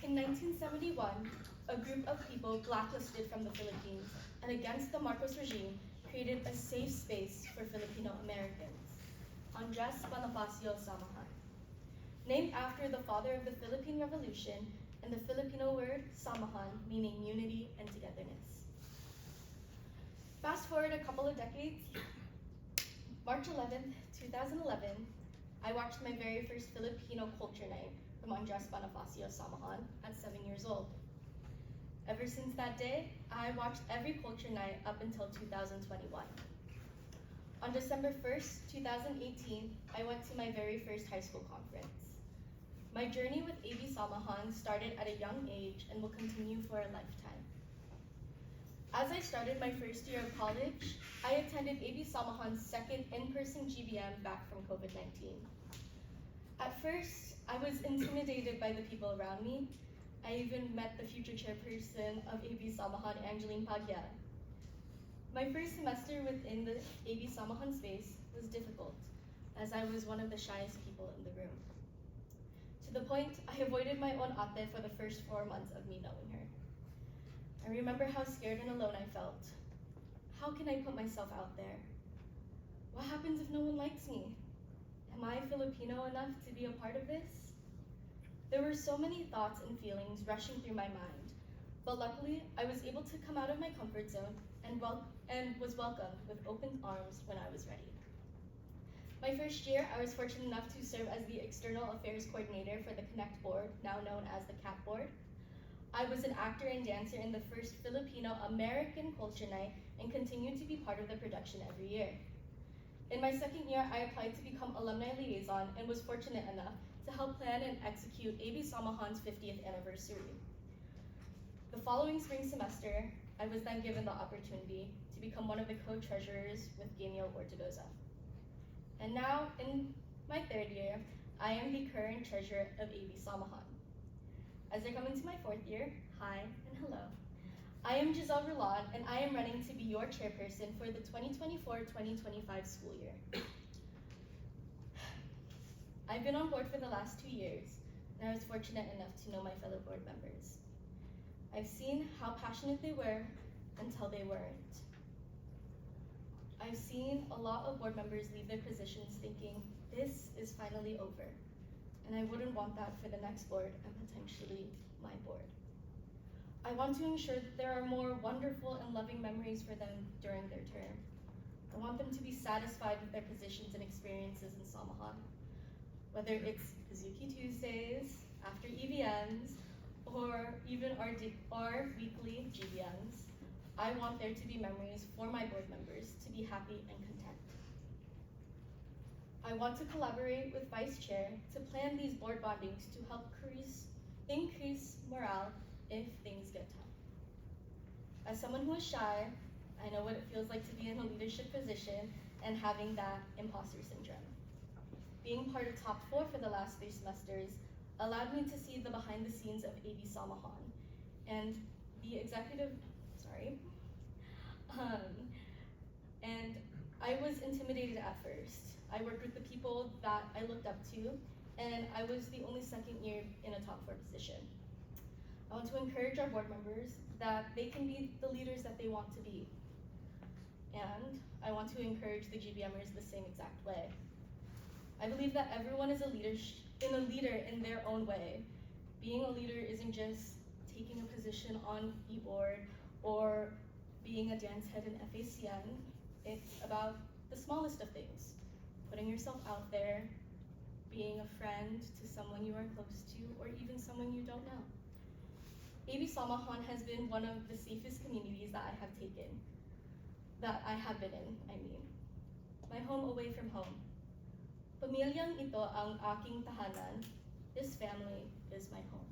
In 1971, a group of people blacklisted from the Philippines and against the Marcos regime created a safe space for Filipino Americans, Andres Bonifacio Samahan. Named after the father of the Philippine Revolution and the Filipino word samahan, meaning unity and togetherness. Fast forward a couple of decades, March 11th, 2011, I watched my very first Filipino culture night from Andres Bonifacio Samahan at 7 years old. Ever since that day, I watched every culture night up until 2021. On December 1st, 2018, I went to my very first high school conference. My journey with AB Samahan started at a young age and will continue for a lifetime. As I started my first year of college, I attended AB Samahan's second in-person GBM back from COVID-19. At first, I was intimidated by the people around me. I even met the future chairperson of AB Samahan, Angeline Pagya. My first semester within the AB Samahan space was difficult, as I was one of the shyest people in the room. To the point, I avoided my own ate for the first 4 months of me knowing her. I remember how scared and alone I felt. How can I put myself out there? What happens if no one likes me? Am I Filipino enough to be a part of this? There were so many thoughts and feelings rushing through my mind, but luckily I was able to come out of my comfort zone and was welcomed with open arms when I was ready. My first year, I was fortunate enough to serve as the External Affairs Coordinator for the Connect Board, now known as the CAP Board. I was an actor and dancer in the first Filipino-American Culture Night and continued to be part of the production every year. In my second year, I applied to become Alumni Liaison and was fortunate enough to help plan and execute AB Samahan's 50th anniversary. The following spring semester, I was then given the opportunity to become one of the co-treasurers with Gamio Ortigoza. And now, in my third year, I am the current treasurer of AB Samahan. As I come into my fourth year, hi and hello. I am Jiselle Rullan, and I am running to be your chairperson for the 2024-2025 school year. I've been on board for the last 2 years, and I was fortunate enough to know my fellow board members. I've seen how passionate they were until they weren't. I've seen a lot of board members leave their positions thinking, this is finally over, and I wouldn't want that for the next board and potentially my board. I want to ensure that there are more wonderful and loving memories for them during their term. I want them to be satisfied with their positions and experiences in Samahan. Whether it's Kazuki Tuesdays, after EVMs, or even our weekly GBMs, I want there to be memories for my board members to be happy and content. I want to collaborate with Vice Chair to plan these board bondings to help increase morale if things get tough. As someone who is shy, I know what it feels like to be in a leadership position and having that imposter syndrome. Being part of top 4 for the last 3 semesters allowed me to see the behind the scenes of AB Samahan and the executive, and I was intimidated at first. I worked with the people that I looked up to, and I was the only second year in a top 4 position. I want to encourage our board members that they can be the leaders that they want to be. And I want to encourage the GBMers the same exact way. I believe that everyone is a leader in their own way. Being a leader isn't just taking a position on e-board or being a dance head in FACN. It's about the smallest of things. Putting yourself out there, being a friend to someone you are close to, or even someone you don't know. AB Samahan has been one of the safest communities that I have been in, My home away from home. Pamilyang ito ang aking tahanan. This family is my home.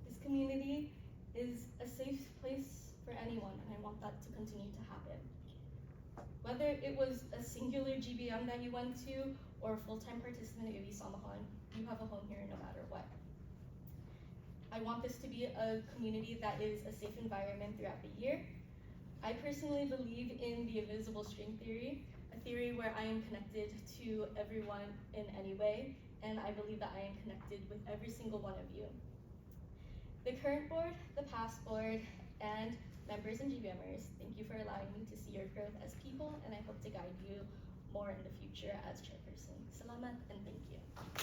This community is a safe place for anyone, and I want that to continue to happen. Whether it was a singular GBM that you went to or a full-time participant at AB Samahan, you have a home here no matter what. I want this to be a community that is a safe environment throughout the year. I personally believe in the invisible string theory, a theory where I am connected to everyone in any way, and I believe that I am connected with every single one of you. The current board, the past board, and members and GBMers, thank you for allowing me to see your growth as people, and I hope to guide you more in the future as chairperson. Salamat and thank you.